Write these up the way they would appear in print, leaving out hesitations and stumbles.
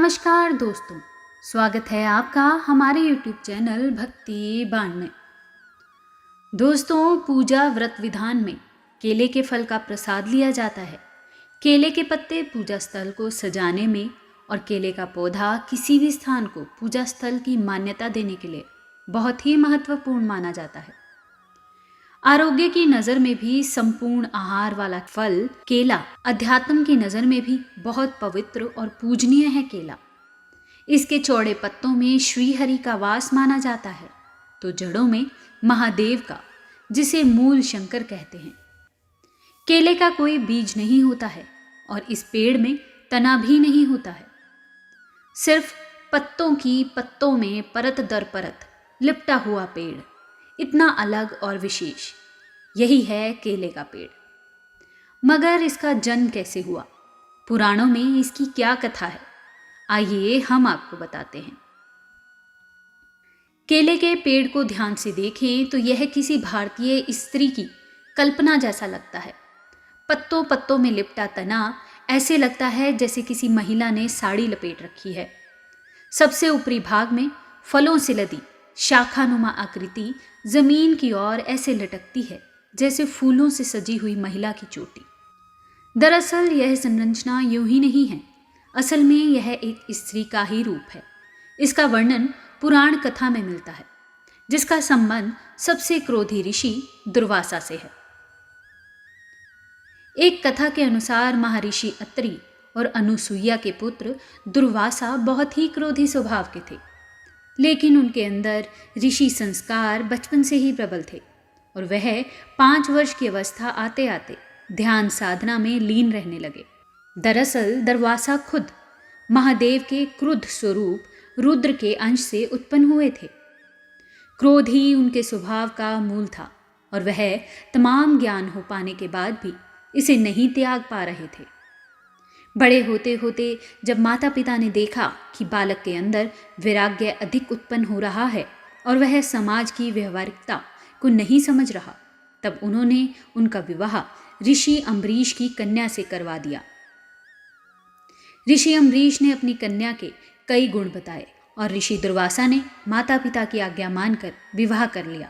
नमस्कार दोस्तों, स्वागत है आपका हमारे YouTube चैनल भक्ति बाण में। दोस्तों, पूजा व्रत विधान में केले के फल का प्रसाद लिया जाता है। केले के पत्ते पूजा स्थल को सजाने में और केले का पौधा किसी भी स्थान को पूजा स्थल की मान्यता देने के लिए बहुत ही महत्वपूर्ण माना जाता है। आरोग्य की नज़र में भी संपूर्ण आहार वाला फल केला अध्यात्म की नज़र में भी बहुत पवित्र और पूजनीय है केला। इसके चौड़े पत्तों में श्रीहरि का वास माना जाता है, तो जड़ों में महादेव का, जिसे मूल शंकर कहते हैं। केले का कोई बीज नहीं होता है और इस पेड़ में तना भी नहीं होता है। सिर्फ पत्तों में परत दर परत लिपटा हुआ पेड़, इतना अलग और विशेष, यही है केले का पेड़। मगर इसका जन्म कैसे हुआ, पुराणों में इसकी क्या कथा है, आइए हम आपको बताते हैं। केले के पेड़ को ध्यान से देखें तो यह किसी भारतीय स्त्री की कल्पना जैसा लगता है। पत्तों में लिपटा तना ऐसे लगता है जैसे किसी महिला ने साड़ी लपेट रखी है। सबसे ऊपरी भाग में फलों से लदी शाखानुमा आकृति जमीन की ओर ऐसे लटकती है जैसे फूलों से सजी हुई महिला की चोटी। दरअसल यह संरचना यूं ही नहीं है, असल में यह एक स्त्री का ही रूप है। इसका वर्णन पुराण कथा में मिलता है, जिसका संबंध सबसे क्रोधी ऋषि दुर्वासा से है। एक कथा के अनुसार महर्षि अत्रि और अनुसुईया के पुत्र दुर्वासा बहुत ही क्रोधी स्वभाव के थे, लेकिन उनके अंदर ऋषि संस्कार बचपन से ही प्रबल थे और वह 5 वर्ष की अवस्था आते आते ध्यान साधना में लीन रहने लगे। दरअसल दुर्वासा खुद महादेव के क्रुद्ध स्वरूप रुद्र के अंश से उत्पन्न हुए थे। क्रोध ही उनके स्वभाव का मूल था और वह तमाम ज्ञान हो पाने के बाद भी इसे नहीं त्याग पा रहे थे। बड़े होते होते जब माता पिता ने देखा कि बालक के अंदर वैराग्य अधिक उत्पन्न हो रहा है और वह समाज की व्यवहारिकता को नहीं समझ रहा, तब उन्होंने उनका विवाह ऋषि अम्बरीश की कन्या से करवा दिया। ऋषि अम्बरीश ने अपनी कन्या के कई गुण बताए और ऋषि दुर्वासा ने माता पिता की आज्ञा मानकर विवाह कर लिया।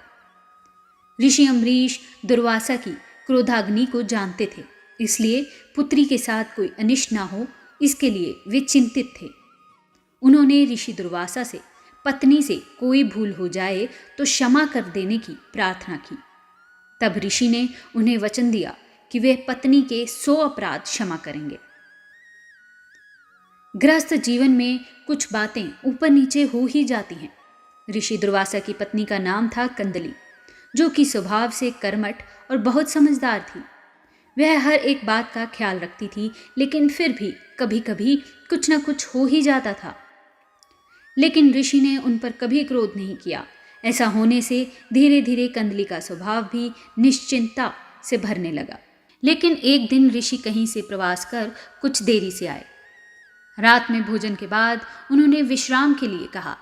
ऋषि अम्बरीश दुर्वासा की क्रोधाग्नि को जानते थे, इसलिए पुत्री के साथ कोई अनिष्ट ना हो, इसके लिए वे चिंतित थे। उन्होंने ऋषि दुर्वासा से पत्नी से कोई भूल हो जाए तो क्षमा कर देने की प्रार्थना की। तब ऋषि ने उन्हें वचन दिया कि वे पत्नी के 100 अपराध क्षमा करेंगे। गृहस्थ जीवन में कुछ बातें ऊपर नीचे हो ही जाती हैं। ऋषि दुर्वासा की पत्नी का नाम था कंदली, जो कि स्वभाव से कर्मठ और बहुत समझदार थी। वह हर एक बात का ख्याल रखती थी, लेकिन फिर भी कभी कभी कुछ न कुछ हो ही जाता था। लेकिन ऋषि ने उन पर कभी क्रोध नहीं किया। ऐसा होने से धीरे धीरे कंदली का स्वभाव भी निश्चिंतता से भरने लगा। लेकिन एक दिन ऋषि कहीं से प्रवास कर कुछ देरी से आए। रात में भोजन के बाद उन्होंने विश्राम के लिए कहा।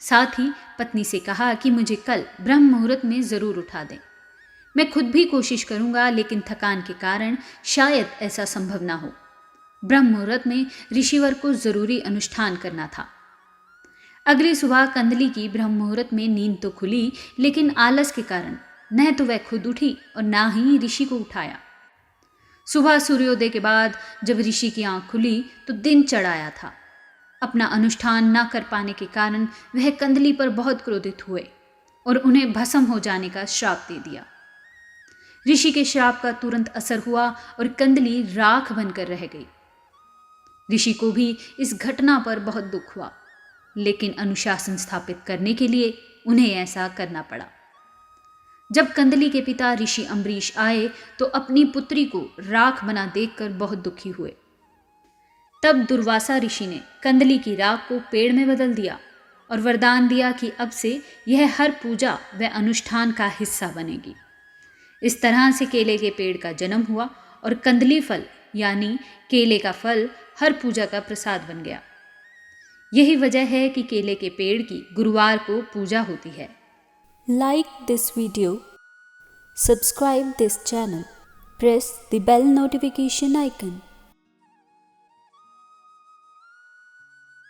साथ ही पत्नी से कहा कि मुझे कल ब्रह्म मुहूर्त में ज़रूर उठा दें। मैं खुद भी कोशिश करूंगा, लेकिन थकान के कारण शायद ऐसा संभव ना हो। ब्रह्म मुहूर्त में ऋषिवर को जरूरी अनुष्ठान करना था। अगली सुबह कंदली की ब्रह्म मुहूर्त में नींद तो खुली, लेकिन आलस के कारण न तो वह खुद उठी और ना ही ऋषि को उठाया। सुबह सूर्योदय के बाद जब ऋषि की आंख खुली तो दिन चढ़ आया था। अपना अनुष्ठान न कर पाने के कारण वह कंदली पर बहुत क्रोधित हुए और उन्हें भस्म हो जाने का श्राप दे दिया। ऋषि के श्राप का तुरंत असर हुआ और कंदली राख बनकर रह गई। ऋषि को भी इस घटना पर बहुत दुख हुआ, लेकिन अनुशासन स्थापित करने के लिए उन्हें ऐसा करना पड़ा। जब कंदली के पिता ऋषि अम्बरीश आए तो अपनी पुत्री को राख बना देखकर बहुत दुखी हुए। तब दुर्वासा ऋषि ने कंदली की राख को पेड़ में बदल दिया और वरदान दिया कि अब से यह हर पूजा व अनुष्ठान का हिस्सा बनेगी। इस तरह से केले के पेड़ का जन्म हुआ और कंदली फल यानी केले का फल हर पूजा का प्रसाद बन गया। यही वजह है कि केले के पेड़ की गुरुवार को पूजा होती है। Like this video, subscribe this channel, press the bell notification icon.